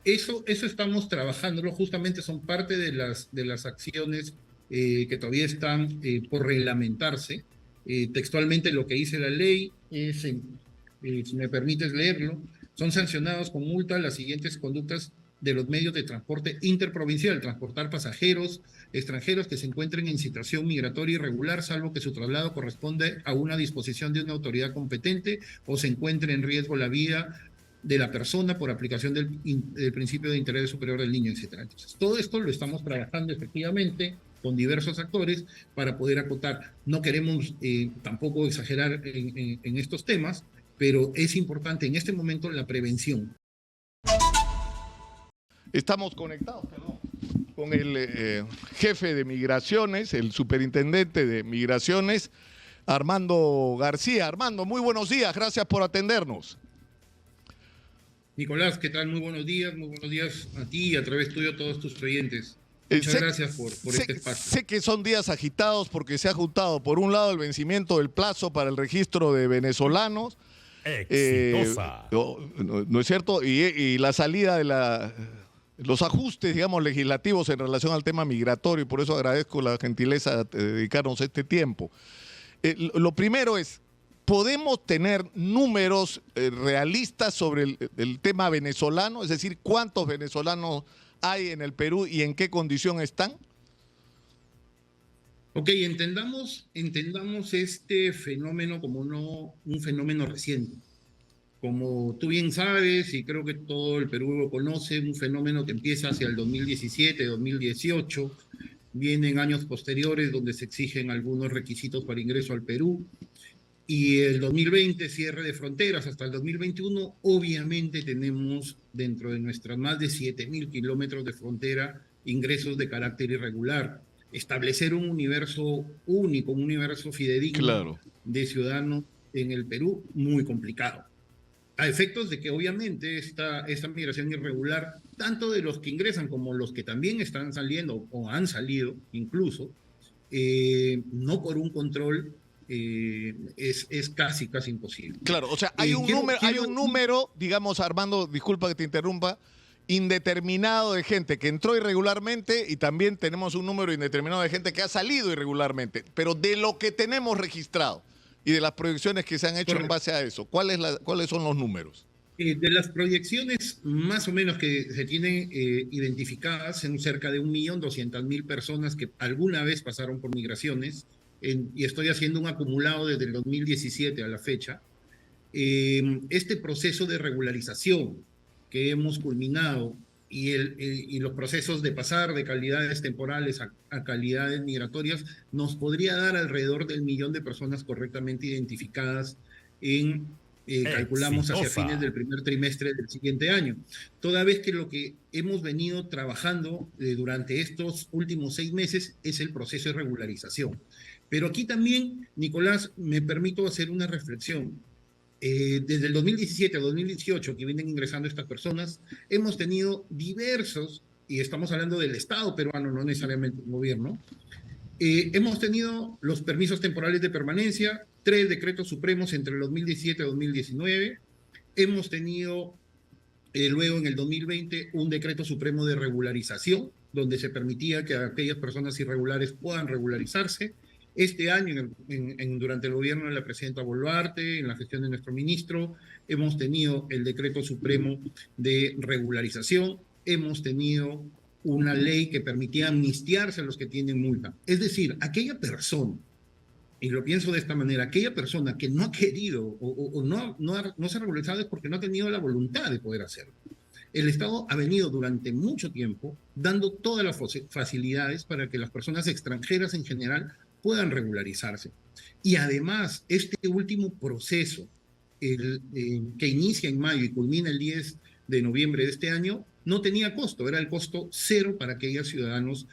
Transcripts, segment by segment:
Eso estamos trabajándolo, justamente son parte de las acciones que todavía están por reglamentarse. Textualmente lo que dice la ley es, si me permites leerlo, son sancionados con multa las siguientes conductas de los medios de transporte interprovincial: transportar pasajeros extranjeros que se encuentren en situación migratoria irregular, salvo que su traslado corresponde a una disposición de una autoridad competente o se encuentre en riesgo la vida de la persona por aplicación del principio de interés superior del niño, etc. Entonces, todo esto lo estamos trabajando efectivamente con diversos actores para poder acotar. No queremos tampoco exagerar en estos temas, pero es importante en este momento la prevención. Estamos conectados, con el jefe de migraciones, el superintendente de migraciones, Armando García. Armando, muy buenos días, gracias por atendernos. Nicolás, ¿qué tal? Muy buenos días a ti y a través tuyo a todos tus oyentes. Muchas gracias por este espacio. Sé que son días agitados porque se ha juntado, por un lado, el vencimiento del plazo para el registro de venezolanos. Exitosa. ¿No es cierto? Y la salida de los ajustes, digamos, legislativos en relación al tema migratorio, y por eso agradezco la gentileza de dedicarnos este tiempo. Lo primero es, ¿podemos tener números realistas sobre el tema venezolano? Es decir, ¿cuántos venezolanos hay en el Perú y en qué condición están? Ok, entendamos este fenómeno como un fenómeno reciente. Como tú bien sabes, y creo que todo el Perú lo conoce, un fenómeno que empieza hacia el 2017, 2018, vienen años posteriores donde se exigen algunos requisitos para ingreso al Perú, y el 2020, cierre de fronteras, hasta el 2021, obviamente tenemos dentro de nuestras más de 7.000 kilómetros de frontera ingresos de carácter irregular. Establecer un universo único, un universo fidedigno de ciudadanos en el Perú, muy complicado. A efectos de que obviamente esta migración irregular, tanto de los que ingresan como los que también están saliendo o han salido incluso, no por un control, es casi imposible. Claro, o sea, hay un número, digamos, Armando, disculpa que te interrumpa, indeterminado de gente que entró irregularmente y también tenemos un número indeterminado de gente que ha salido irregularmente, pero de lo que tenemos registrado y de las proyecciones que se han hecho en base a eso, ¿cuáles son los números? De las proyecciones más o menos que se tienen identificadas, en cerca de 1.200.000 personas que alguna vez pasaron por migraciones, y estoy haciendo un acumulado desde el 2017 a la fecha. Este proceso de regularización que hemos culminado y los procesos de pasar de calidades temporales a calidades migratorias nos podría dar alrededor del 1.000.000 de personas correctamente identificadas calculamos hacia fines del primer trimestre del siguiente año. Toda vez que lo que hemos venido trabajando durante estos últimos 6 meses es el proceso de regularización. Pero aquí también, Nicolás, me permito hacer una reflexión. Desde el 2017 a 2018 que vienen ingresando estas personas, hemos tenido diversos, y estamos hablando del Estado peruano, no necesariamente el gobierno, hemos tenido los permisos temporales de permanencia, 3 decretos supremos entre el 2017 y 2019, hemos tenido luego en el 2020 un decreto supremo de regularización, donde se permitía que aquellas personas irregulares puedan regularizarse. Este año, durante el gobierno de la presidenta Boluarte, en la gestión de nuestro ministro, hemos tenido el decreto supremo de regularización, hemos tenido una ley que permitía amnistiarse a los que tienen multa. Es decir, aquella persona, y lo pienso de esta manera, aquella persona que no ha querido o no se ha regularizado es porque no ha tenido la voluntad de poder hacerlo. El Estado ha venido durante mucho tiempo dando todas las facilidades para que las personas extranjeras en general puedan regularizarse. Y además, este último proceso que inicia en mayo y culmina el 10 de noviembre de este año, no tenía costo, era el costo cero para aquellos ciudadanos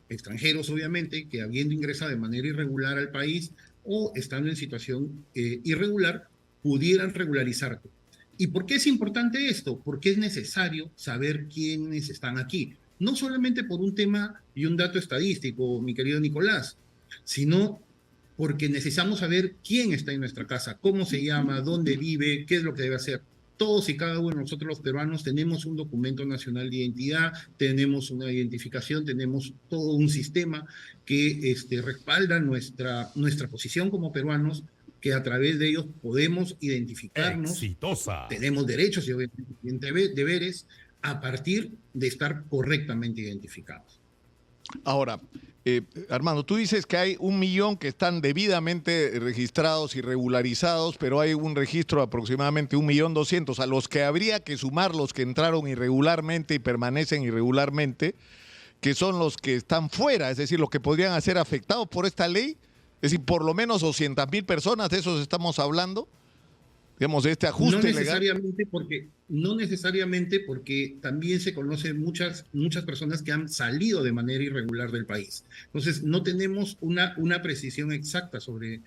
extranjeros obviamente, que habiendo ingresado de manera irregular al país o estando en situación irregular, pudieran regularizarse. ¿Y por qué es importante esto? Porque es necesario saber quiénes están aquí. No solamente por un tema y un dato estadístico, mi querido Nicolás, sino porque necesitamos saber quién está en nuestra casa, cómo se llama, dónde vive, qué es lo que debe hacer. todos y cada uno de nosotros los peruanos tenemos un documento nacional de identidad, tenemos una identificación, tenemos todo un sistema que respalda nuestra posición como peruanos, que a través de ellos podemos identificarnos, Exitosa. tenemos derechos y deberes a partir de estar correctamente identificados. Ahora, Armando, tú dices que hay 1 millón que están debidamente registrados y regularizados, pero hay un registro de aproximadamente 1.200.000, a los que habría que sumar los que entraron irregularmente y permanecen irregularmente, que son los que están fuera, es decir, los que podrían ser afectados por esta ley. Es decir, por lo menos 200.000 personas, de esos estamos hablando, digamos, de este ajuste legal. No necesariamente porque también se conocen muchas personas que han salido de manera irregular del país. Entonces, no tenemos una precisión exacta sobre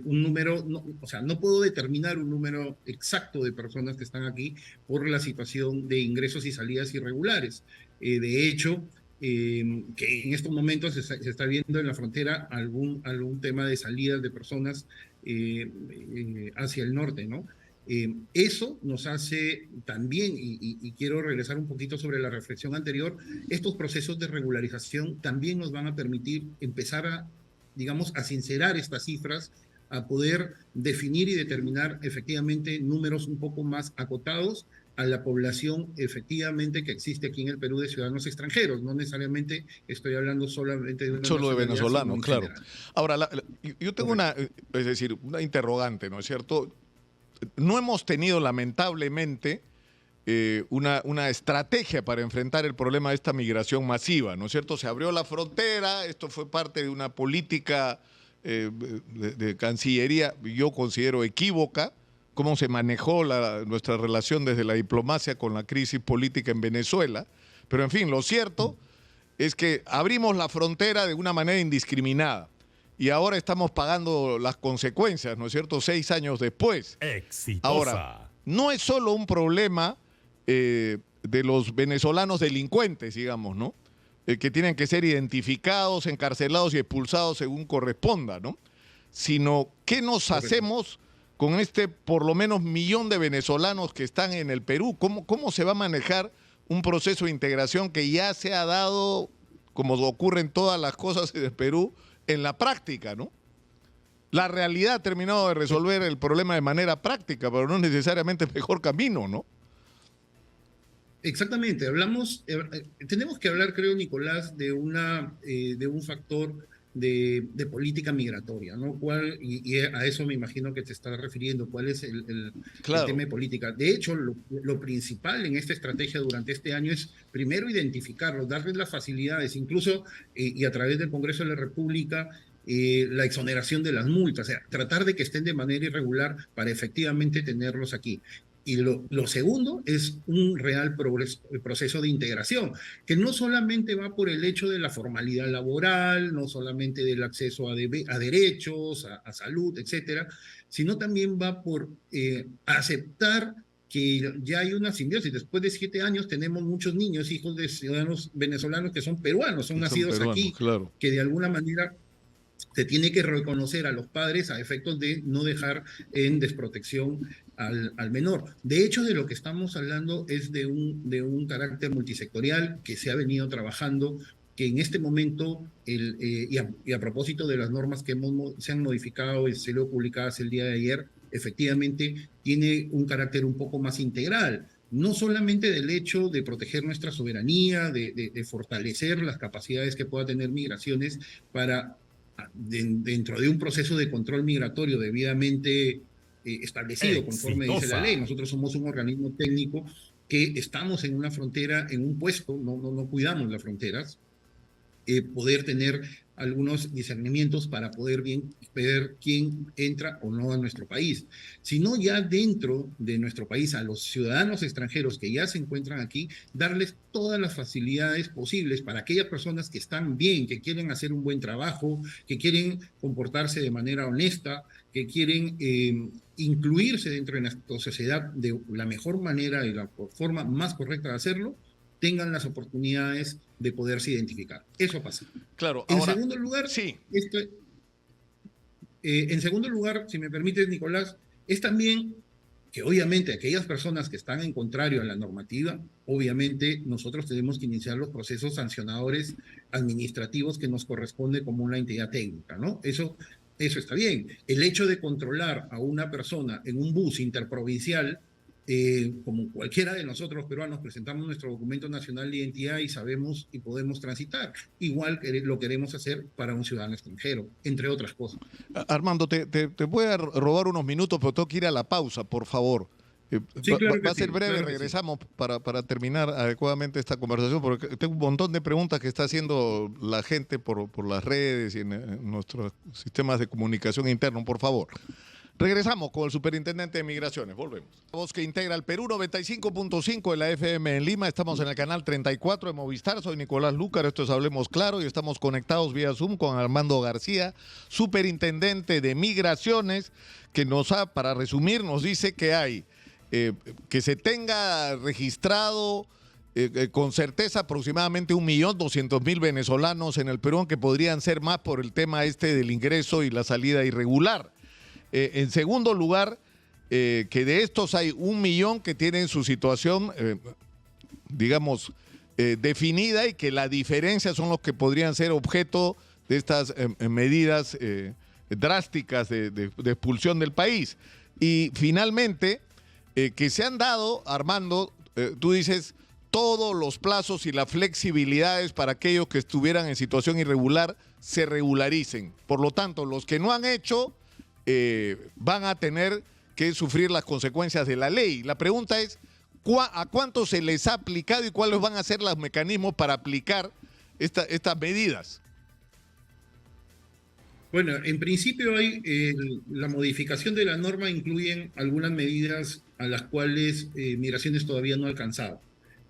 un número, o sea, no puedo determinar un número exacto de personas que están aquí por la situación de ingresos y salidas irregulares. De hecho, que en estos momentos se está viendo en la frontera algún tema de salidas de personas hacia el norte, ¿no? Eso nos hace también, y quiero regresar un poquito sobre la reflexión anterior, estos procesos de regularización también nos van a permitir empezar a, digamos, a sincerar estas cifras, a poder definir y determinar efectivamente números un poco más acotados a la población efectivamente que existe aquí en el Perú de ciudadanos extranjeros. No necesariamente estoy hablando solamente de solo de venezolanos, claro. General. Ahora, yo tengo una interrogante, ¿no es cierto? No hemos tenido lamentablemente una estrategia para enfrentar el problema de esta migración masiva, ¿no es cierto? Se abrió la frontera, esto fue parte de una política de Cancillería, yo considero equívoca, cómo se manejó nuestra relación desde la diplomacia con la crisis política en Venezuela. Pero en fin, lo cierto es que abrimos la frontera de una manera indiscriminada y ahora estamos pagando las consecuencias, ¿no es cierto?, 6 años después. Exitosa. Ahora, no es solo un problema de los venezolanos delincuentes, digamos, ¿no?, que tienen que ser identificados, encarcelados y expulsados según corresponda, ¿no?, sino qué nos hacemos con por lo menos 1 millón de venezolanos que están en el Perú. ¿Cómo se va a manejar un proceso de integración que ya se ha dado, como ocurren todas las cosas en el Perú, en la práctica, ¿no? La realidad ha terminado de resolver el problema de manera práctica, pero no necesariamente el mejor camino, ¿no? Exactamente. Tenemos que hablar, creo, Nicolás, de un factor de política migratoria, ¿no? Y a eso me imagino que te estás refiriendo, ¿cuál es el tema de política? De hecho, lo principal en esta estrategia durante este año es primero identificarlos, darles las facilidades, incluso y a través del Congreso de la República, la exoneración de las multas, o sea, tratar de que estén de manera irregular para efectivamente tenerlos aquí. Y lo segundo es un real proceso de integración, que no solamente va por el hecho de la formalidad laboral, no solamente del acceso a derechos, a salud, etcétera, sino también va por aceptar que ya hay una simbiosis. Después de 7 años tenemos muchos niños, hijos de ciudadanos venezolanos que son peruanos, son nacidos peruanos, aquí, claro, que de alguna manera se tiene que reconocer a los padres a efectos de no dejar en desprotección al menor. De hecho, de lo que estamos hablando es de un carácter multisectorial que se ha venido trabajando, que en este momento, y a propósito de las normas que se han modificado y se lo publicadas el día de ayer, efectivamente tiene un carácter un poco más integral. No solamente del hecho de proteger nuestra soberanía, de fortalecer las capacidades que pueda tener migraciones para dentro de un proceso de control migratorio debidamente establecido conforme dice la ley. Nosotros somos un organismo técnico que estamos en una frontera, en un puesto, no cuidamos las fronteras, poder tener algunos discernimientos para poder bien ver quién entra o no a nuestro país, sino ya dentro de nuestro país a los ciudadanos extranjeros que ya se encuentran aquí, darles todas las facilidades posibles para aquellas personas que están bien, que quieren hacer un buen trabajo, que quieren comportarse de manera honesta, que quieren incluirse dentro de nuestra sociedad de la mejor manera y la forma más correcta de hacerlo, tengan las oportunidades de poderse identificar. Eso pasa. Claro. En segundo lugar, sí. En segundo lugar, si me permites, Nicolás, es también que obviamente aquellas personas que están en contrario a la normativa, obviamente nosotros tenemos que iniciar los procesos sancionadores administrativos que nos corresponde como una entidad técnica, ¿no? Eso está bien. El hecho de controlar a una persona en un bus interprovincial, como cualquiera de nosotros peruanos, presentamos nuestro documento nacional de identidad y sabemos y podemos transitar. Igual que lo queremos hacer para un ciudadano extranjero, entre otras cosas. Armando, te voy a robar unos minutos, pero tengo que ir a la pausa, por favor. Sí, claro que va a ser sí, breve, claro que regresamos para terminar adecuadamente esta conversación, porque tengo un montón de preguntas que está haciendo la gente por las redes y en nuestros sistemas de comunicación interno, por favor. Regresamos con el superintendente de Migraciones, volvemos. La voz que integra el Perú 95.5 de la FM en Lima, estamos en el canal 34 de Movistar, soy Nicolás Lúcar, esto es Hablemos Claro y estamos conectados vía Zoom con Armando García, superintendente de Migraciones, que para resumir, nos dice que hay que se tenga registrado con certeza aproximadamente 1.200.000 venezolanos en el Perú, aunque podrían ser más por el tema del ingreso y la salida irregular. En segundo lugar, que de estos hay 1 millón que tienen su situación, digamos, definida y que la diferencia son los que podrían ser objeto de estas medidas drásticas de expulsión del país. Y finalmente, que se han dado, Armando, tú dices, todos los plazos y las flexibilidades para aquellos que estuvieran en situación irregular se regularicen. Por lo tanto, los que no han hecho van a tener que sufrir las consecuencias de la ley. La pregunta es, ¿a cuánto se les ha aplicado y cuáles van a ser los mecanismos para aplicar estas medidas? Bueno, en principio hay la modificación de la norma incluyen algunas medidas a las cuales Migraciones todavía no ha alcanzado.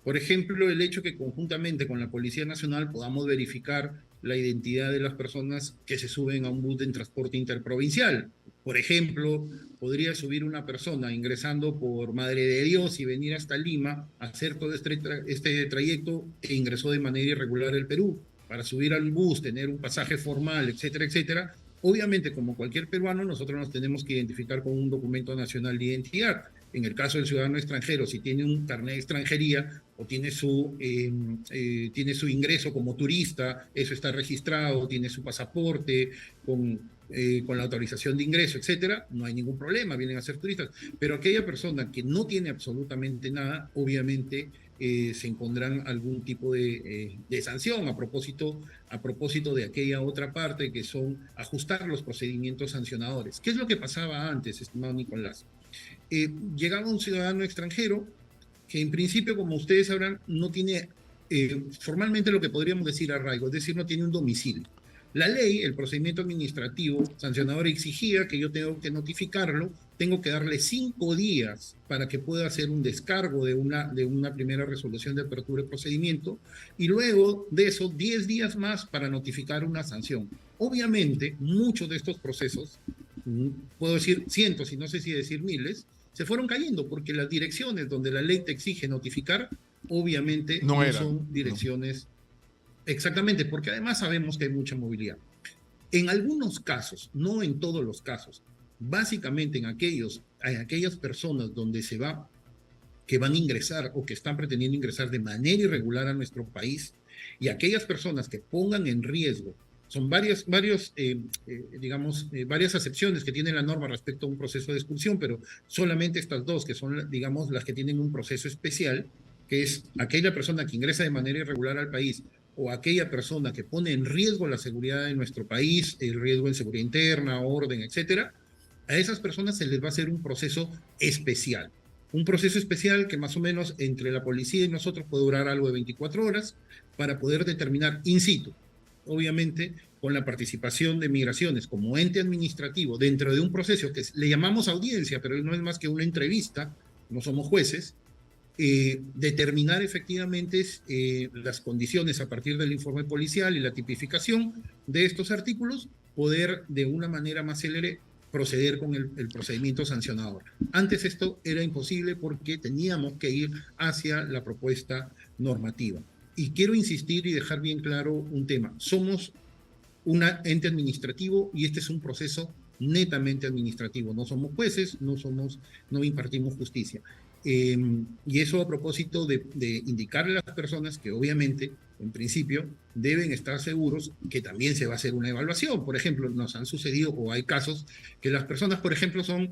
Por ejemplo, el hecho que conjuntamente con la Policía Nacional podamos verificar la identidad de las personas que se suben a un bus en transporte interprovincial. Por ejemplo, podría subir una persona ingresando por Madre de Dios y venir hasta Lima, hacer todo este trayecto e ingresó de manera irregular al Perú. Para subir al bus, tener un pasaje formal, etcétera, etcétera. Obviamente, como cualquier peruano, nosotros nos tenemos que identificar con un documento nacional de identidad. En el caso del ciudadano extranjero, si tiene un carnet de extranjería o tiene su ingreso como turista, eso está registrado, tiene su pasaporte con la autorización de ingreso, etcétera, no hay ningún problema, vienen a ser turistas. Pero aquella persona que no tiene absolutamente nada, obviamente se impondrán algún tipo de sanción a propósito de aquella otra parte que son ajustar los procedimientos sancionadores. ¿Qué es lo que pasaba antes, estimado Nicolás? Llegaba un ciudadano extranjero que en principio, como ustedes sabrán, no tiene formalmente lo que podríamos decir arraigo, es decir, no tiene un domicilio. La ley, el procedimiento administrativo sancionador exigía que yo tengo que notificarlo, tengo que darle 5 días para que pueda hacer un descargo de una primera resolución de apertura de procedimiento y luego de eso 10 días más para notificar una sanción. Obviamente, muchos de estos procesos, puedo decir cientos y no sé si decir miles, se fueron cayendo porque las direcciones donde la ley te exige notificar, obviamente no son direcciones... No. Exactamente, porque además sabemos que hay mucha movilidad. En algunos casos, no en todos los casos, básicamente en aquellas personas donde que van a ingresar o que están pretendiendo ingresar de manera irregular a nuestro país y aquellas personas que pongan en riesgo, son varias acepciones que tiene la norma respecto a un proceso de expulsión, pero solamente estas dos, que son, digamos, las que tienen un proceso especial, que es aquella persona que ingresa de manera irregular al país o aquella persona que pone en riesgo la seguridad de nuestro país, el riesgo en seguridad interna, orden, etcétera, a esas personas se les va a hacer un proceso especial. Un proceso especial que más o menos entre la policía y nosotros puede durar algo de 24 horas para poder determinar in situ, obviamente con la participación de Migraciones como ente administrativo dentro de un proceso que le llamamos audiencia, pero no es más que una entrevista, no somos jueces, determinar efectivamente las condiciones a partir del informe policial y la tipificación de estos artículos, poder de una manera más célere proceder con el procedimiento sancionador. Antes esto era imposible porque teníamos que ir hacia la propuesta normativa. Y quiero insistir y dejar bien claro un tema. Somos un ente administrativo y este es un proceso netamente administrativo. No somos jueces, no impartimos justicia. Y eso a propósito de indicarle a las personas que obviamente, en principio, deben estar seguros que también se va a hacer una evaluación. Por ejemplo, nos han sucedido o hay casos que las personas, por ejemplo, son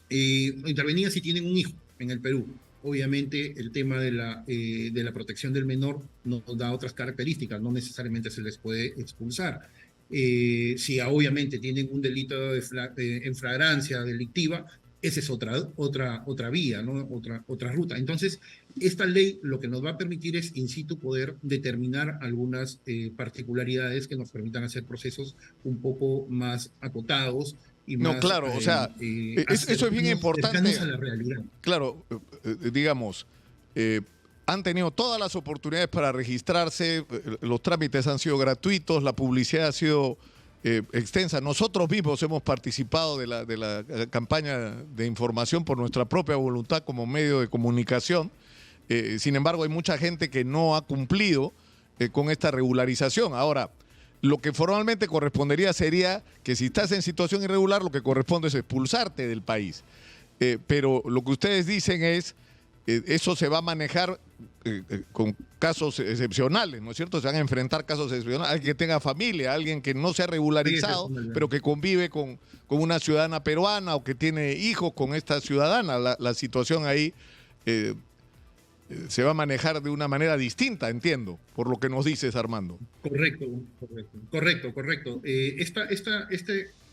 intervenidas si tienen un hijo en el Perú. Obviamente el tema de la protección del menor nos da otras características, no necesariamente se les puede expulsar. Si obviamente tienen un delito en flagrancia delictiva, esa es otra vía, ¿no? Otra ruta. Entonces, esta ley lo que nos va a permitir es, in situ, poder determinar algunas particularidades que nos permitan hacer procesos un poco más acotados y No, más claro, o sea, eso es bien importante. cercanos a la realidad. Claro, digamos, han tenido todas las oportunidades para registrarse, los trámites han sido gratuitos, la publicidad ha sido extensa. Nosotros mismos hemos participado de la campaña de información por nuestra propia voluntad como medio de comunicación. Sin embargo, hay mucha gente que no ha cumplido con esta regularización. Ahora, lo que formalmente correspondería sería que si estás en situación irregular, lo que corresponde es expulsarte del país. Pero lo que ustedes dicen es, eso se va a manejar con casos excepcionales, ¿no es cierto? Se van a enfrentar casos excepcionales. Alguien que tenga familia, alguien que no se ha regularizado, pero que convive con una ciudadana peruana o que tiene hijos con esta ciudadana. La situación ahí se va a manejar de una manera distinta, entiendo, por lo que nos dices, Armando. Correcto.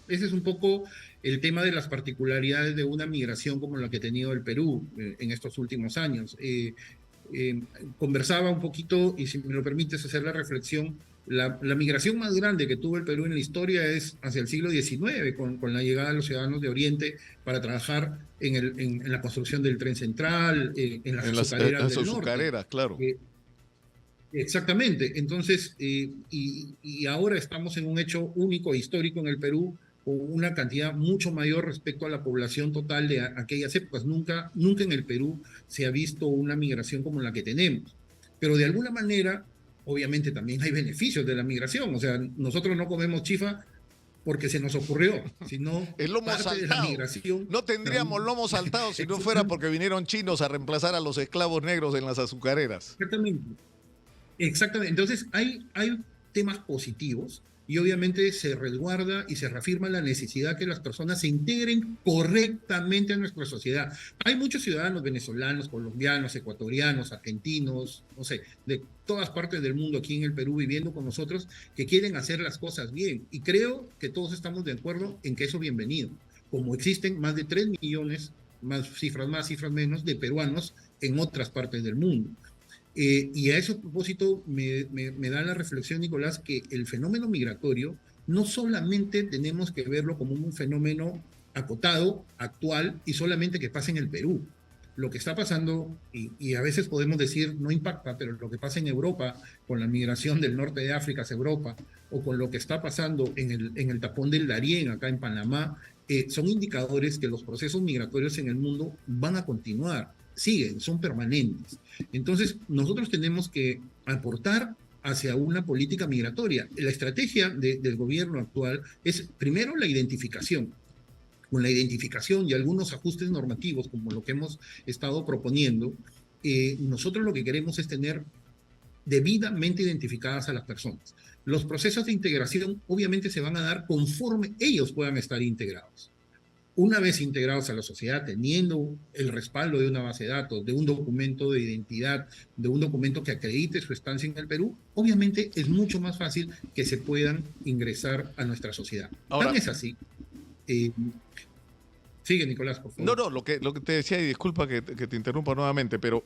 Ese es un poco el tema de las particularidades de una migración como la que ha tenido el Perú en estos últimos años. Conversaba un poquito, y si me lo permites hacer la reflexión, la migración más grande que tuvo el Perú en la historia es hacia el siglo XIX, con la llegada de los ciudadanos de Oriente para trabajar en la construcción del tren central, en las azucareras del norte. Claro. Exactamente. Entonces, y ahora estamos en un hecho único e histórico en el Perú, con una cantidad mucho mayor respecto a la población total de aquellas épocas. Nunca en el Perú se ha visto una migración como la que tenemos. Pero de alguna manera, obviamente también hay beneficios de la migración. O sea, nosotros no comemos chifa porque se nos ocurrió, sino el lomo parte saltado. De la migración. No tendríamos lomo saltado si no fuera porque vinieron chinos a reemplazar a los esclavos negros en las azucareras. Exactamente. Entonces, hay temas positivos y obviamente se resguarda y se reafirma la necesidad que las personas se integren correctamente a nuestra sociedad. Hay muchos ciudadanos venezolanos, colombianos, ecuatorianos, argentinos, no sé, de todas partes del mundo aquí en el Perú viviendo con nosotros que quieren hacer las cosas bien. Y creo que todos estamos de acuerdo en que eso es bienvenido. Como existen más de 3 millones, cifras menos, de peruanos en otras partes del mundo. Y a ese propósito me da la reflexión, Nicolás, que el fenómeno migratorio no solamente tenemos que verlo como un fenómeno acotado, actual, y solamente que pasa en el Perú. Lo que está pasando, y a veces podemos decir no impacta, pero lo que pasa en Europa, con la migración del norte de África hacia Europa, o con lo que está pasando en el tapón del Darién, acá en Panamá, son indicadores que los procesos migratorios en el mundo van a continuar. Siguen, son permanentes. Entonces, nosotros tenemos que aportar hacia una política migratoria. La estrategia del gobierno actual es, primero, la identificación. Con la identificación y algunos ajustes normativos, como lo que hemos estado proponiendo, nosotros lo que queremos es tener debidamente identificadas a las personas. Los procesos de integración, obviamente, se van a dar conforme ellos puedan estar integrados. Una vez integrados a la sociedad, teniendo el respaldo de una base de datos, de un documento de identidad, de un documento que acredite su estancia en el Perú, obviamente es mucho más fácil que se puedan ingresar a nuestra sociedad. Ahora, tan es así. Sigue, Nicolás, por favor. No, lo que te decía, y disculpa que te interrumpa nuevamente, pero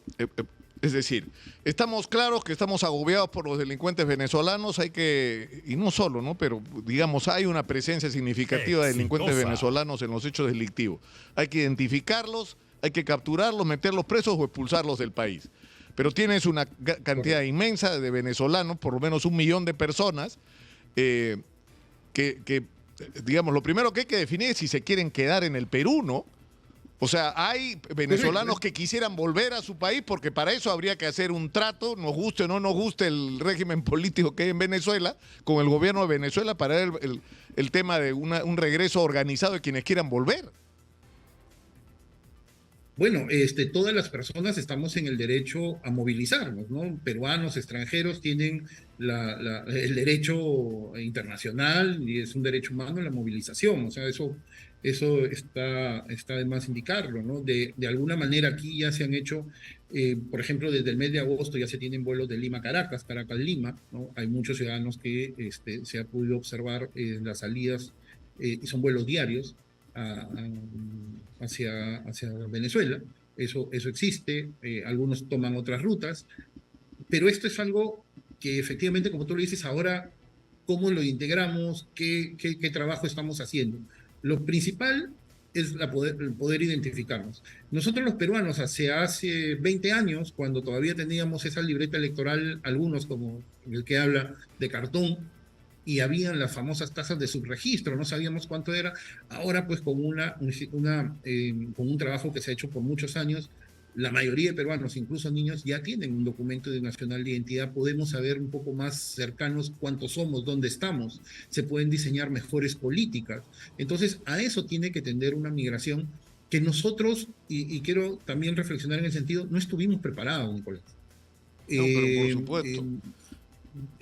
es decir, estamos claros que estamos agobiados por los delincuentes venezolanos, y no solo, ¿no? Pero digamos, hay una presencia significativa de delincuentes venezolanos en los hechos delictivos. Hay que identificarlos, hay que capturarlos, meterlos presos o expulsarlos del país. Pero tienes una cantidad inmensa de venezolanos, por lo menos 1 millón de personas, que digamos, lo primero que hay que definir es si se quieren quedar en el Perú, ¿no? O sea, hay venezolanos que quisieran volver a su país porque para eso habría que hacer un trato, nos guste o no nos guste el régimen político que hay en Venezuela, con el gobierno de Venezuela para el tema de un regreso organizado de quienes quieran volver. Bueno, todas las personas estamos en el derecho a movilizarnos, ¿no? Peruanos, extranjeros tienen el derecho internacional y es un derecho humano la movilización, o sea, eso está de más indicarlo, ¿no? De alguna manera aquí ya se han hecho, por ejemplo, desde el mes de agosto ya se tienen vuelos de Lima a Caracas, Caracas-Lima, ¿no? Hay muchos ciudadanos que se ha podido observar las salidas y son vuelos diarios hacia Venezuela. Eso existe, algunos toman otras rutas, pero esto es algo que efectivamente, como tú lo dices, ahora, ¿cómo lo integramos? ¿Qué trabajo estamos haciendo? Lo principal es el poder identificarnos. Nosotros los peruanos, hace 20 años, cuando todavía teníamos esa libreta electoral, algunos como el que habla de cartón, y habían las famosas tasas de subregistro, no sabíamos cuánto era. Ahora, pues con con un trabajo que se ha hecho por muchos años, la mayoría de peruanos, incluso niños, ya tienen un documento nacional de identidad. Podemos saber un poco más cercanos cuántos somos, dónde estamos. Se pueden diseñar mejores políticas. Entonces, a eso tiene que tender una migración que nosotros, y quiero también reflexionar en el sentido, no estuvimos preparados, Nicolás. No, pero por supuesto.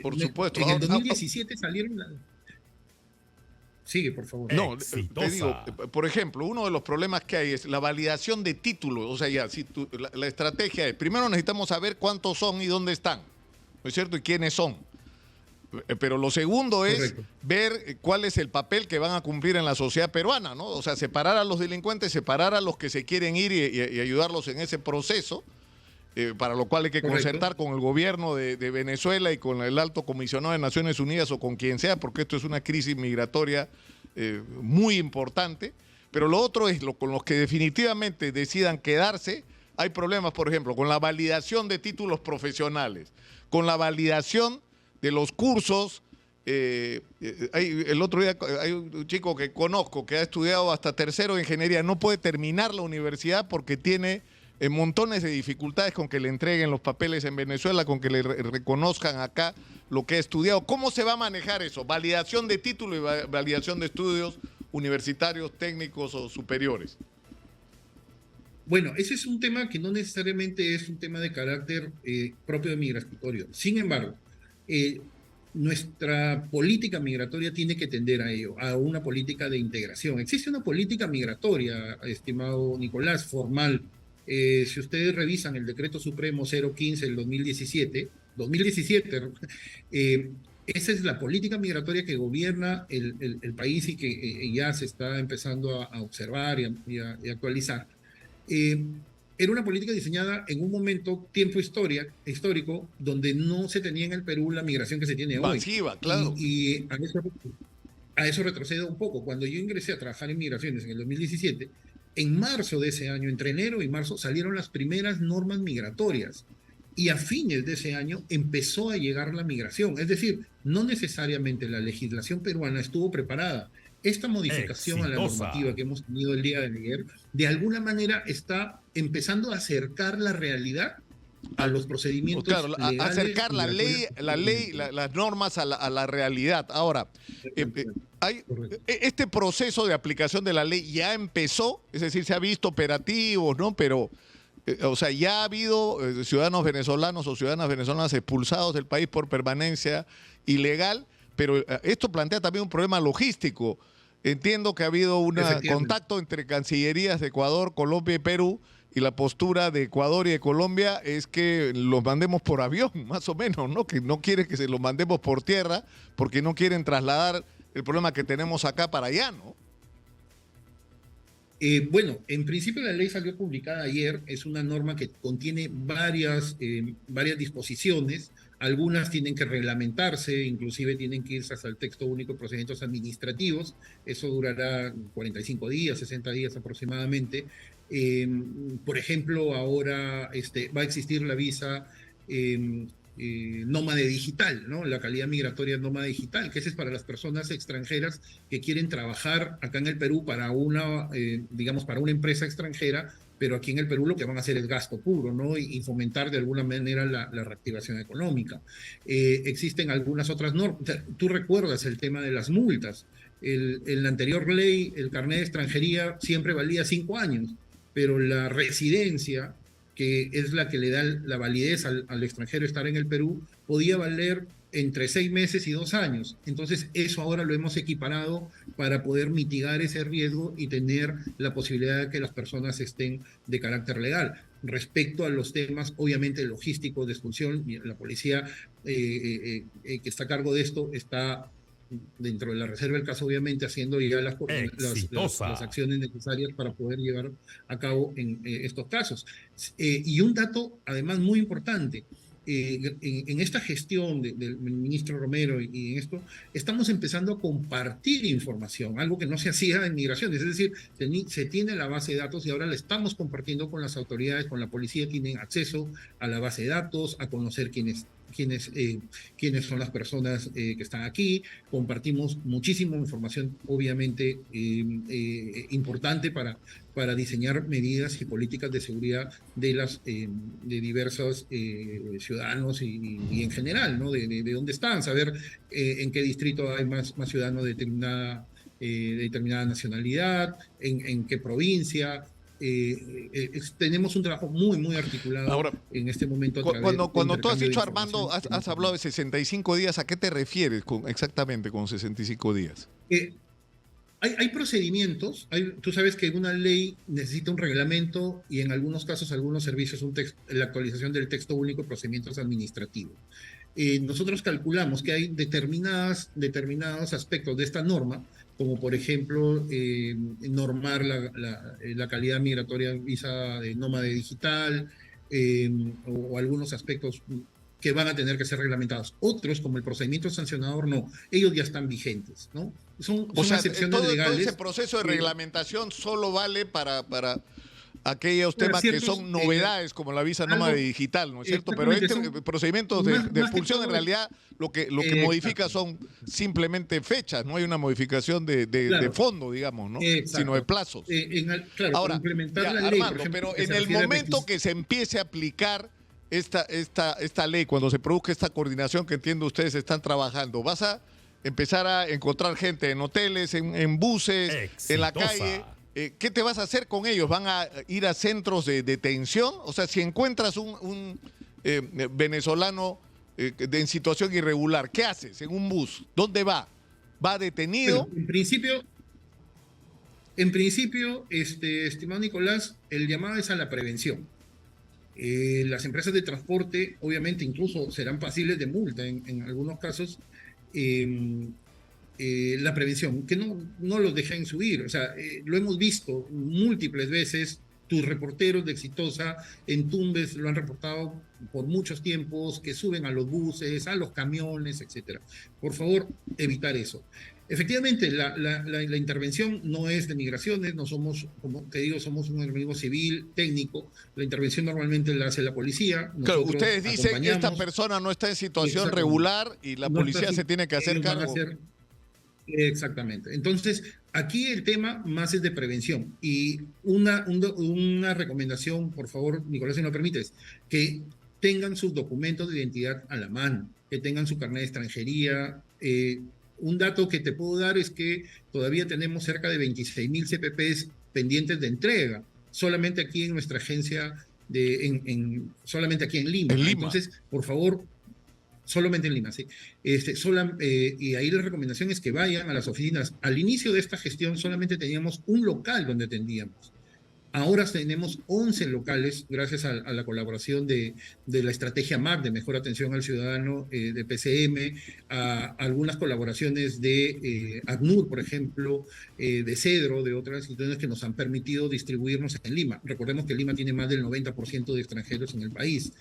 Por supuesto. En el 2017 salieron... Sigue, por favor. No, te digo, por ejemplo, uno de los problemas que hay es la validación de títulos. O sea, ya, si la estrategia es, primero necesitamos saber cuántos son y dónde están, ¿no es cierto? Y quiénes son. Pero lo segundo es Correcto. ver cuál es el papel que van a cumplir en la sociedad peruana, ¿no? O sea, separar a los delincuentes, separar a los que se quieren ir y ayudarlos en ese proceso. Para lo cual hay que Correcto. concertar con el gobierno de Venezuela y con el alto comisionado de Naciones Unidas o con quien sea, porque esto es una crisis migratoria muy importante. Pero lo otro es, con los que definitivamente decidan quedarse, hay problemas, por ejemplo, con la validación de títulos profesionales, con la validación de los cursos. El otro día hay un chico que conozco que ha estudiado hasta tercero de ingeniería, no puede terminar la universidad porque tiene montones de dificultades con que le entreguen los papeles en Venezuela, con que le reconozcan acá lo que ha estudiado. ¿Cómo se va a manejar eso? Validación de título y validación de estudios universitarios, técnicos o superiores. Bueno, ese es un tema que no necesariamente es un tema de carácter propio de migratorio. Sin embargo, nuestra política migratoria tiene que tender a ello, a una política de integración. Existe una política migratoria, estimado Nicolás, formal. Si ustedes revisan el Decreto Supremo 015 del 2017, esa es la política migratoria que gobierna el país y que ya se está empezando a observar y actualizar. Era una política diseñada en un tiempo histórico, donde no se tenía en el Perú la migración que se tiene hoy. Masiva, claro. Y a eso retrocedo un poco. Cuando yo ingresé a trabajar en migraciones en el 2017, en marzo de ese año, entre enero y marzo, salieron las primeras normas migratorias. Y a fines de ese año empezó a llegar la migración. Es decir, no necesariamente la legislación peruana estuvo preparada. Esta modificación a la normativa que hemos tenido el día de ayer, de alguna manera está empezando a acercar la realidad a los procedimientos legales, acercar la ley, las normas a la realidad. Ahora, este proceso de aplicación de la ley ya empezó, es decir, se ha visto operativos, ¿no? Pero, o sea, ya ha habido ciudadanos venezolanos o ciudadanas venezolanas expulsados del país por permanencia ilegal, pero esto plantea también un problema logístico. Entiendo que ha habido un contacto entre cancillerías de Ecuador, Colombia y Perú, y la postura de Ecuador y de Colombia es que los mandemos por avión, más o menos, ¿no? Que no quieren que se los mandemos por tierra porque no quieren trasladar el problema que tenemos acá para allá, ¿no? Bueno, en principio la ley salió publicada ayer, es una norma que contiene varias disposiciones, algunas tienen que reglamentarse, inclusive tienen que irse hasta el texto único de procedimientos administrativos, eso durará 45 días, 60 días aproximadamente. Por ejemplo, ahora va a existir la visa nómade digital, ¿no? La calidad migratoria nómade digital, que ese es para las personas extranjeras que quieren trabajar acá en el Perú para digamos, para una empresa extranjera, pero aquí en el Perú lo que van a hacer es gasto puro, ¿no? Y fomentar de alguna manera la reactivación económica. Existen algunas otras normas. Tú recuerdas el tema de las multas. En la anterior ley, el carnet de extranjería siempre valía 5 años, pero la residencia, que es la que le da la validez al extranjero estar en el Perú, podía valer entre 6 meses y 2 años. Entonces, eso ahora lo hemos equiparado para poder mitigar ese riesgo y tener la posibilidad de que las personas estén de carácter legal. Respecto a los temas, obviamente, logísticos de expulsión, la policía que está a cargo de esto está dentro de la reserva del caso, obviamente, haciendo ya las acciones necesarias para poder llevar a cabo en estos casos. Y un dato, además, muy importante. En esta gestión del ministro Romero y en esto, estamos empezando a compartir información, algo que no se hacía en migraciones, es decir, se tiene la base de datos y ahora la estamos compartiendo con las autoridades, con la policía, tienen acceso a la base de datos, a conocer quiénes son las personas que están aquí. Compartimos muchísima información, obviamente, importante para diseñar medidas y políticas de seguridad de diversos ciudadanos y en general, ¿no? De dónde están, saber en qué distrito hay más ciudadanos de determinada nacionalidad, en qué provincia. Tenemos un trabajo muy articulado ahora, en este momento. Cuando tú has dicho, Armando, has hablado de 65 días, ¿a qué te refieres exactamente con 65 días? Hay procedimientos, tú sabes que una ley necesita un reglamento y en algunos casos, algunos servicios, la actualización del texto único de procedimientos administrativos. Nosotros calculamos que hay determinados aspectos de esta norma, como por ejemplo normar la calidad migratoria visa de nómade digital, o algunos aspectos que van a tener que ser reglamentados. Otros, como el procedimiento sancionador, no. Ellos ya están vigentes, ¿no? Son excepciones legales. Todo ese proceso de reglamentación solo vale para aquellos temas que son novedades, como la visa nómade digital, ¿no es cierto? Pero procedimientos de expulsión, en realidad, lo que modifica son simplemente fechas, no hay una modificación de fondo, digamos, ¿no? Sino de plazos. Claro, ahora, implementar la Armando, ley, por ejemplo, pero en el momento que se empiece a aplicar esta ley, cuando se produzca esta coordinación que entiendo ustedes están trabajando, vas a empezar a encontrar gente en hoteles, en buses, en la calle. ¿Qué te vas a hacer con ellos? ¿Van a ir a centros de detención? O sea, si encuentras un venezolano en situación irregular, ¿qué haces en un bus? ¿Dónde va? ¿Va detenido? Bueno, en principio, estimado Nicolás, el llamado es a la prevención. Las empresas de transporte, obviamente, incluso serán pasibles de multa en algunos casos. La prevención, que no los dejen subir. O sea, lo hemos visto múltiples veces. Tus reporteros de Exitosa en Tumbes lo han reportado por muchos tiempos, que suben a los buses, a los camiones, etcétera. Por favor, evitar eso. Efectivamente, la intervención no es de migraciones, no somos, como te digo, somos un organismo civil, técnico. La intervención normalmente la hace la policía. Claro, ustedes dicen que esta persona no está en situación regular y la policía se tiene que hacer cargo. Exactamente. Entonces, aquí el tema más es de prevención. Y una recomendación, por favor, Nicolás, si me lo permites, que tengan sus documentos de identidad a la mano, que tengan su carnet de extranjería. Un dato que te puedo dar es que todavía tenemos cerca de 26.000 CPPs pendientes de entrega, solamente aquí en nuestra agencia, solamente aquí en Lima. Entonces, por favor, solamente en Lima, sí. Y ahí la recomendación es que vayan a las oficinas. Al inicio de esta gestión solamente teníamos un local donde atendíamos. Ahora tenemos 11 locales, gracias a la colaboración de la estrategia MAP, de Mejor Atención al Ciudadano, de PCM, a algunas colaboraciones de ACNUR, por ejemplo, de Cedro, de otras instituciones que nos han permitido distribuirnos en Lima. Recordemos que Lima tiene más del 90% de extranjeros en el país,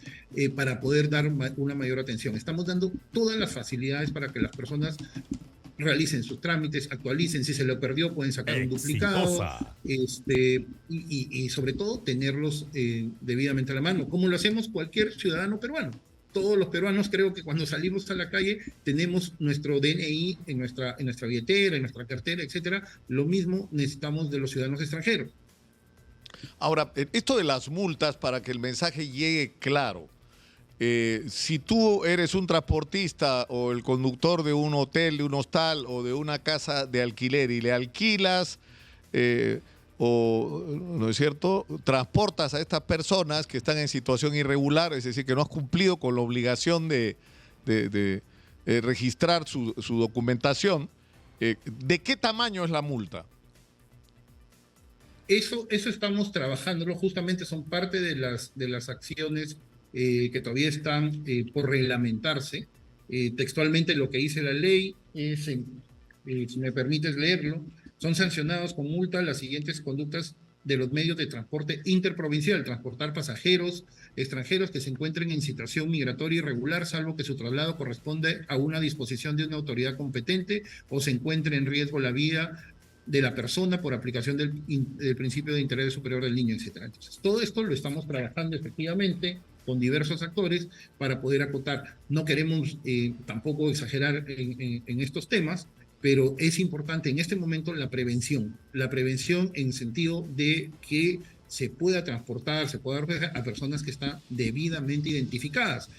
para poder dar una mayor atención. Estamos dando todas las facilidades para que las personas realicen sus trámites, actualicen, si se lo perdió pueden sacar un duplicado, y sobre todo tenerlos debidamente a la mano, como lo hacemos cualquier ciudadano peruano. todos los peruanos creo que cuando salimos a la calle tenemos nuestro DNI en nuestra billetera, en nuestra cartera, etcétera. Lo mismo necesitamos de los ciudadanos extranjeros. Ahora, esto de las multas, para que el mensaje llegue claro, si tú eres un transportista o el conductor de un hotel, de un hostal o de una casa de alquiler y le alquilas o, ¿no es cierto?, transportas a estas personas que están en situación irregular, es decir, que no has cumplido con la obligación de registrar su documentación, ¿de qué tamaño es la multa? Eso estamos trabajándolo, justamente son parte de las acciones que todavía están por reglamentarse. Textualmente lo que dice la ley es, si me permites leerlo, son sancionados con multa las siguientes conductas de los medios de transporte interprovincial: transportar pasajeros extranjeros que se encuentren en situación migratoria irregular, salvo que su traslado corresponde a una disposición de una autoridad competente o se encuentre en riesgo la vida de la persona por aplicación del principio de interés superior del niño, etc. Entonces, todo esto lo estamos trabajando efectivamente con diversos actores para poder acotar. No queremos tampoco exagerar en estos temas, pero es importante en este momento la prevención en sentido de que se pueda transportar, se pueda dar a personas que están debidamente identificadas.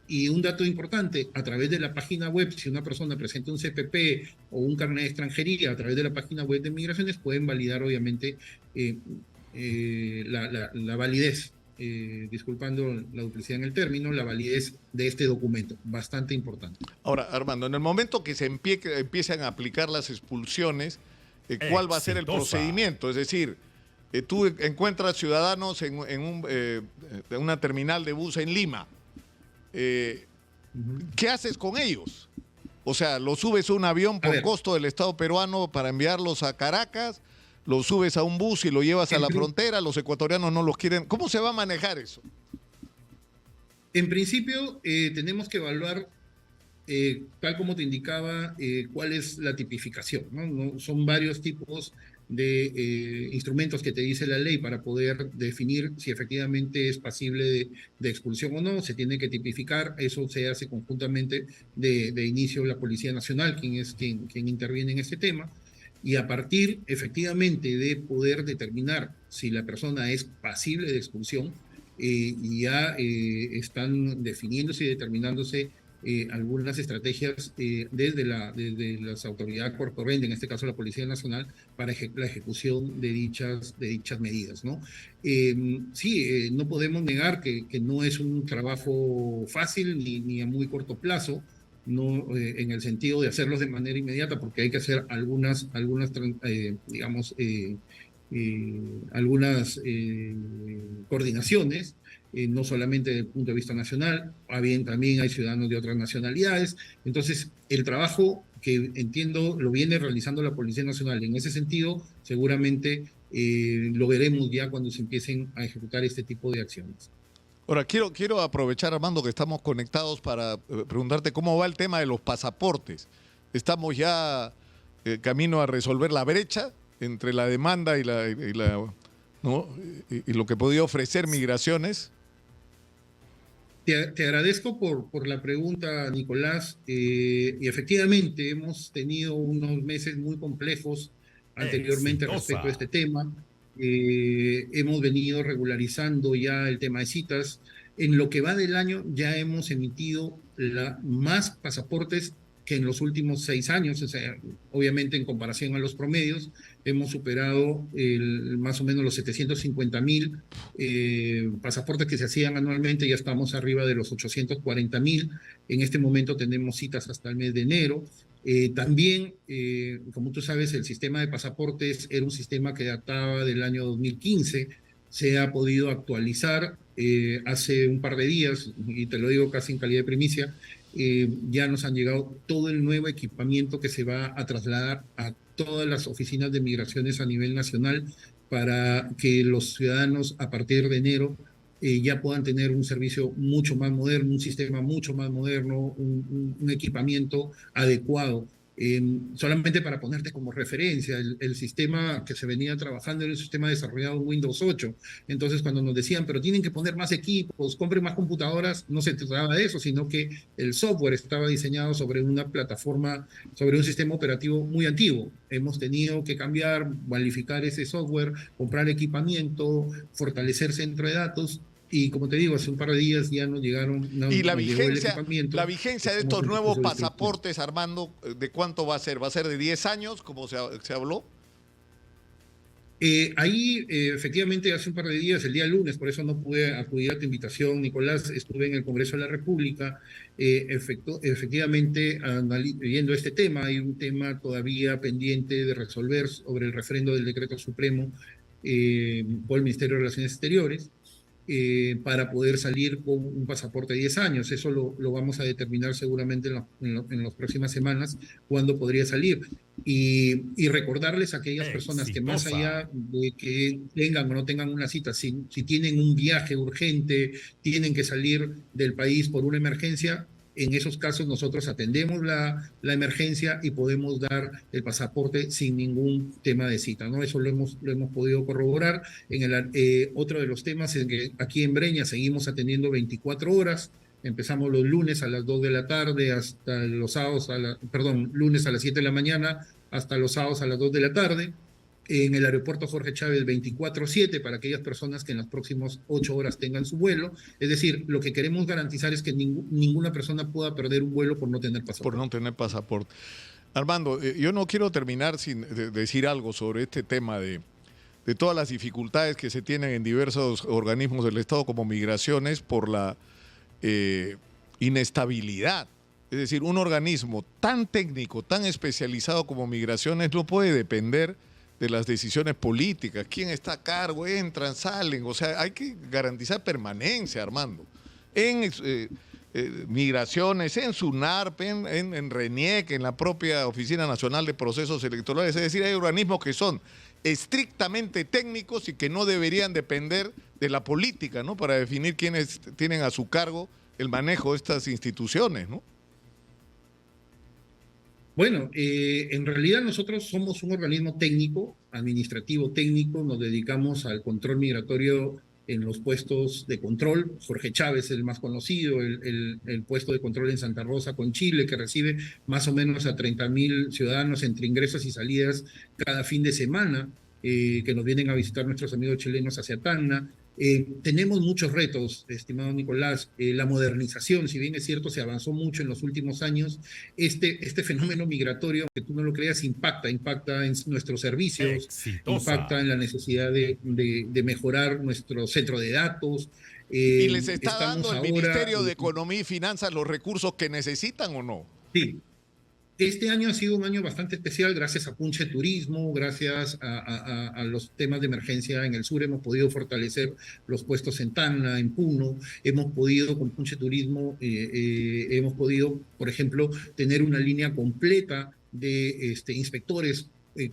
Y un dato importante, a través de la página web, si una persona presenta un CPP o un carnet de extranjería, a través de la página web de Migraciones pueden validar obviamente la validez, disculpando la duplicidad en el término, la validez de este documento, bastante importante. Ahora, Armando, en el momento que se empiezan a aplicar las expulsiones, ¿cuál va a ser el procedimiento? Es decir, tú encuentras ciudadanos en una terminal de bus en Lima. ¿Qué haces con ellos? O sea, ¿los subes a un avión por costo del Estado peruano para enviarlos a Caracas? ¿Los subes a un bus y lo llevas a la frontera? ¿Los ecuatorianos no los quieren? ¿Cómo se va a manejar eso? En principio, tenemos que evaluar, tal como te indicaba, cuál es la tipificación, ¿no? Son varios tipos de instrumentos que te dice la ley para poder definir si efectivamente es pasible de expulsión o no. Se tiene que tipificar, eso se hace conjuntamente de inicio la Policía Nacional, quien interviene en este tema, y a partir efectivamente de poder determinar si la persona es pasible de expulsión, ya están definiéndose y determinándose algunas estrategias desde las autoridades correspondientes, en este caso la Policía Nacional, para la ejecución de dichas medidas, ¿no? Sí, no podemos negar que no es un trabajo fácil ni a muy corto plazo, no en el sentido de hacerlos de manera inmediata, porque hay que hacer algunas coordinaciones, no solamente desde el punto de vista nacional, también hay ciudadanos de otras nacionalidades. Entonces, el trabajo que entiendo lo viene realizando la Policía Nacional. En ese sentido, seguramente lo veremos ya cuando se empiecen a ejecutar este tipo de acciones. Ahora, quiero aprovechar, Armando, que estamos conectados para preguntarte cómo va el tema de los pasaportes. ¿Estamos ya camino a resolver la brecha entre la demanda y lo que podía ofrecer Migraciones? Te agradezco por la pregunta, Nicolás. Y efectivamente hemos tenido unos meses muy complejos anteriormente respecto a este tema. Hemos venido regularizando ya el tema de citas. En lo que va del año ya hemos emitido más pasaportes que en los últimos 6 años. O sea, obviamente en comparación a los promedios, hemos superado más o menos los 750,000 pasaportes que se hacían anualmente. Ya estamos arriba de los 840,000. En este momento tenemos citas hasta el mes de enero. También, como tú sabes, el sistema de pasaportes era un sistema que databa del año 2015. Se ha podido actualizar hace un par de días, y te lo digo casi en calidad de primicia. Ya nos han llegado todo el nuevo equipamiento que se va a trasladar a todas las oficinas de migraciones a nivel nacional para que los ciudadanos a partir de enero ya puedan tener un servicio mucho más moderno, un sistema mucho más moderno, un equipamiento adecuado Solamente para ponerte como referencia, el sistema que se venía trabajando era un sistema desarrollado en Windows 8. Entonces, cuando nos decían, pero tienen que poner más equipos, compren más computadoras, no se trataba de eso, sino que el software estaba diseñado sobre una plataforma, sobre un sistema operativo muy antiguo. Hemos tenido que cambiar, modificar ese software, comprar equipamiento, fortalecer centro de datos. Y como te digo, hace un par de días ya nos llegaron, Y nos llegó el equipamiento. la vigencia de estos nuevos pasaportes, Armando, ¿de cuánto va a ser? ¿Va a ser de 10 años, como se habló? Efectivamente, hace un par de días, el día lunes, por eso no pude acudir a tu invitación, Nicolás, estuve en el Congreso de la República, efectivamente, viendo este tema, hay un tema todavía pendiente de resolver sobre el refrendo del decreto supremo por el Ministerio de Relaciones Exteriores, para poder salir con un pasaporte de 10 años. Eso lo vamos a determinar seguramente en las próximas semanas, cuándo podría salir. Y recordarles a aquellas personas que más allá de que tengan o no tengan una cita, si tienen un viaje urgente, tienen que salir del país por una emergencia, en esos casos nosotros atendemos la emergencia y podemos dar el pasaporte sin ningún tema de cita, ¿no? Eso lo hemos podido corroborar. Otro de los temas es que aquí en Breña seguimos atendiendo 24 horas. Empezamos los lunes a las 2 de la tarde hasta los sábados, lunes a las 7 de la mañana hasta los sábados a las 2 de la tarde. En el aeropuerto Jorge Chávez 24/7 para aquellas personas que en las próximas 8 horas tengan su vuelo. Es decir, lo que queremos garantizar es que ninguna persona pueda perder un vuelo por no tener pasaporte. Por no tener pasaporte. Armando, yo no quiero terminar sin decir algo sobre este tema de todas las dificultades que se tienen en diversos organismos del Estado como migraciones por la inestabilidad. Es decir, un organismo tan técnico, tan especializado como migraciones no puede depender de las decisiones políticas. ¿Quién está a cargo? Entran, salen. O sea, hay que garantizar permanencia, Armando. En migraciones, en SUNARP, en RENIEC, en la propia Oficina Nacional de Procesos Electorales. Es decir, hay organismos que son estrictamente técnicos y que no deberían depender de la política, ¿no? Para definir quiénes tienen a su cargo el manejo de estas instituciones, ¿no? Bueno, en realidad nosotros somos un organismo técnico, administrativo técnico, nos dedicamos al control migratorio en los puestos de control. Jorge Chávez, el más conocido, el puesto de control en Santa Rosa con Chile, que recibe más o menos a 30.000 ciudadanos entre ingresos y salidas cada fin de semana, que nos vienen a visitar nuestros amigos chilenos hacia Tacna. Tenemos muchos retos, estimado Nicolás. La modernización, si bien es cierto, se avanzó mucho en los últimos años. Este fenómeno migratorio, aunque tú no lo creas, impacta en nuestros servicios, impacta en la necesidad de mejorar nuestro centro de datos. ¿Y les está dando el Ministerio de Economía y Finanzas los recursos que necesitan o no? Sí. Este año ha sido un año bastante especial gracias a Punche Turismo, gracias a los temas de emergencia en el sur. Hemos podido fortalecer los puestos en Tacna, en Puno. Hemos podido, con Punche Turismo, hemos podido, por ejemplo, tener una línea completa de inspectores,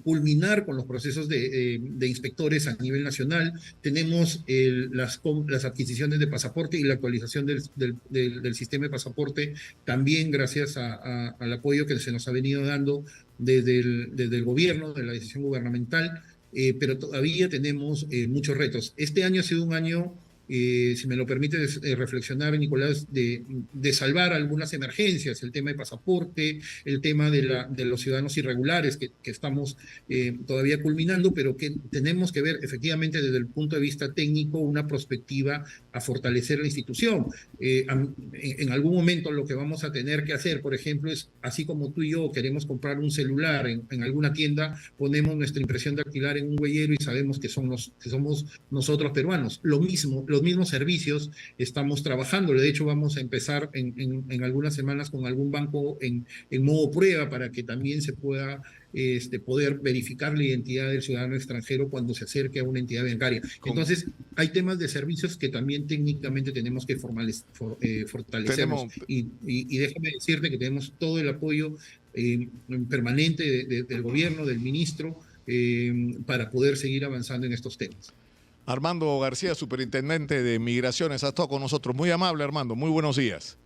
culminar con los procesos de inspectores a nivel nacional. Tenemos las adquisiciones de pasaporte y la actualización del sistema de pasaporte, también gracias al apoyo que se nos ha venido dando desde el gobierno, de la decisión gubernamental, pero todavía tenemos muchos retos. Este año ha sido un año, si me lo permites reflexionar, Nicolás, de salvar algunas emergencias, el tema de pasaporte, el tema de los ciudadanos irregulares que estamos todavía culminando, pero que tenemos que ver efectivamente desde el punto de vista técnico una perspectiva a fortalecer la institución. En algún momento lo que vamos a tener que hacer, por ejemplo, es, así como tú y yo queremos comprar un celular en alguna tienda, ponemos nuestra impresión dactilar en un huellero y sabemos que somos nosotros peruanos. Los mismos servicios estamos trabajando. De hecho, vamos a empezar en algunas semanas con algún banco en modo prueba para que también se pueda poder verificar la identidad del ciudadano extranjero cuando se acerque a una entidad bancaria. Entonces, hay temas de servicios que también técnicamente tenemos que fortalecer. Y déjame decirte que tenemos todo el apoyo permanente del gobierno, del ministro, para poder seguir avanzando en estos temas. Armando García, superintendente de Migraciones, ha estado con nosotros. Muy amable, Armando. Muy buenos días.